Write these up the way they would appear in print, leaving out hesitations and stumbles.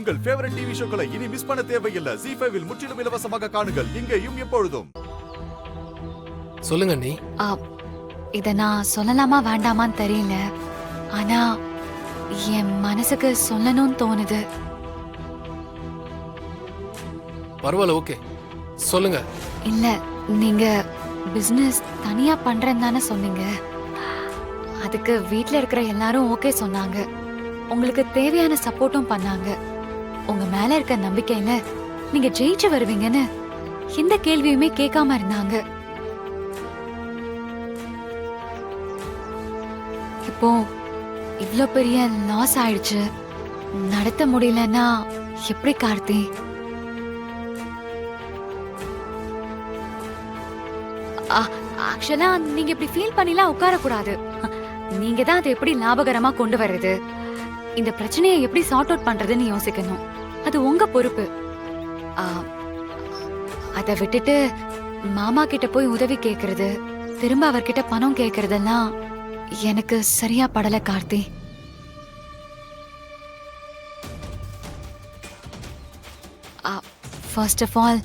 உங்கள் favourite TV ஷோக்களை இனி miss பண்ண தேவையில்லை. ZEE5 இல் முற்றிலும் இலவசமாக காணுங்கள். இங்கேயும் எப்பொழுதும். சொல்லுங்க நீ. இத நான் சொல்லலாமா வேண்டாமான்னு தெரியல. ஆனா என் மனசுக்கு சொல்லணும்னு தோணுது. பரவாயில்ல, ஓகே சொல்லுங்க. இல்ல, நீங்க பிசினஸ் தனியா பண்றேன்னு தானே சொன்னீங்க. அதுக்கு வீட்ல இருக்கிற எல்லாரும் ஓகே சொன்னாங்க. உங்களுக்கு தேவையான சப்போர்ட்டும் பண்ணாங்க. உங்க மேல இருக்க நம்பிக்கையில நீங்க ஜெயிச்சு வருவீங்கன்னு எந்த கேள்வியுமே கேட்காம இருந்தாங்க. இப்போ இவ்ளோ பெரிய லாஸ் ஆயிடுச்சு, நடத்த முடியலன்னா எப்படி கார்த்தி? ஆக்சுவலா நீங்க இப்படி ஃபீல் பண்ணிலாம் உட்கார கூடாது. நீங்க தான் அதை எப்படி லாபகரமா கொண்டு வர்றது, இந்த பிரச்சனையை எப்படி சார்ட் அவுட் பண்றதுன்னு யோசிக்கணும். அது உங்க பொறுப்பு. அதை விட்டுட்டு மாமா கிட்ட போய் உதவி கேக்குறது, திரும்ப அவர்கிட்ட பணம் கேக்குறதெல்லாம் எனக்கு சரியா படல கார்த்தி. ஃபர்ஸ்ட் ஆஃப் ஆல்,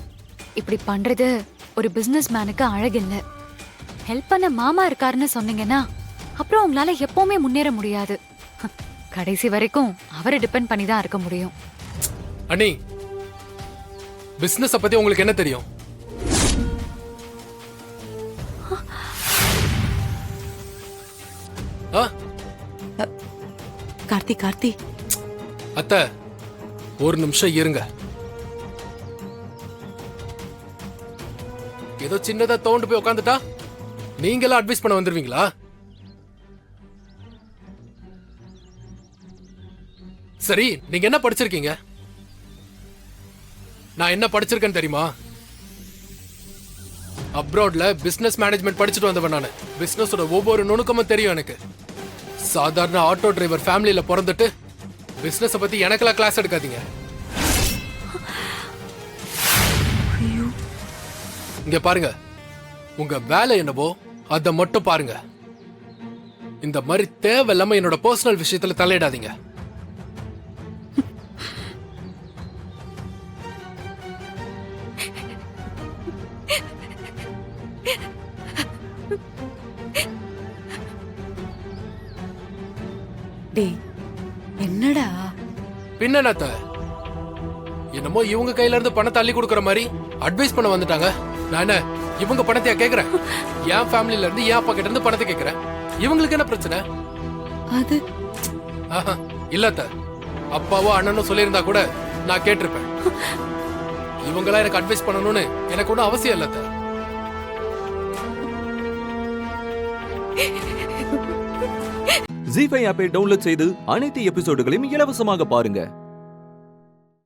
இப்படி பண்றது ஒரு பிசினஸ் மேனுக்கு அழகில்ல. ஹெல்ப் பண்ண மாமா இருக்காருன்னு சொன்னீங்கன்னா அப்புறம் உங்களால எப்பவுமே முன்னேற முடியாது. கடைசி வரைக்கும் அவரை டிபெண்ட் பண்ணி தான் இருக்க முடியும். அண்ணி, பிசினஸ் பத்தி உங்களுக்கு என்ன தெரியும்? கார்த்தி அத்த, ஒரு நிமிஷம் இருங்க. ஏதோ சின்னதா தோண்டு போய் உட்காந்துட்டா நீங்களா அட்வைஸ் பண்ண வந்துருவீங்களா? சரி, நீங்க என்ன படிச்சிருக்கீங்க? நான் என்ன படிச்சிருக்கேன்னு தெரியுமா? அப்ராட்ல பிசினஸ் மேனேஜ்மெண்ட் படிச்சுட்டு வந்தவன் நானு. பிசினஸோட ஒவ்வொரு நுணுக்கமும் தெரியும் எனக்கு. சாதாரண ஆட்டோ டிரைவர் ஃபேமிலியில பிறந்துட்டு பிசினஸ் பத்தி எனக்கெல்லாம் கிளாஸ் எடுக்காதீங்க. இங்க பாருங்க, உங்க வேலை என்னவோ அதை மட்டும் பாருங்க. இந்த மாதிரி தேவையில்லாம என்னோட பர்சனல் விஷயத்துல தலையிடாதீங்க. என்னடா பின்னத்த என்னமோ இவங்க கையில இருந்து பணத்தை அள்ளி கொடுக்கற மாதிரி அட்வைஸ் பண்ண வந்துட்டாங்க. நான் என்ன இவங்க பணத்தையா கேக்குறேன்? என் ஃபேமிலில இருந்து என் அப்பா கிட்ட இருந்து பணத்தை கேக்குறேன். இவங்களுக்கு என்ன பிரச்சனை? அது இல்லத்த, அப்பாவோ அண்ணனோ சொல்லியிருந்தா கூட நான் கேட்டிருப்பேன். இவங்களா எனக்கு அட்வைஸ் பண்ணணும்னு எனக்கு ஒன்றும் அவசியம் இல்லத்த. ZEE5 ஆப்பை டவுன்லோட் செய்து அனைத்து எபிசோடுகளையும் இலவசமாக பாருங்க.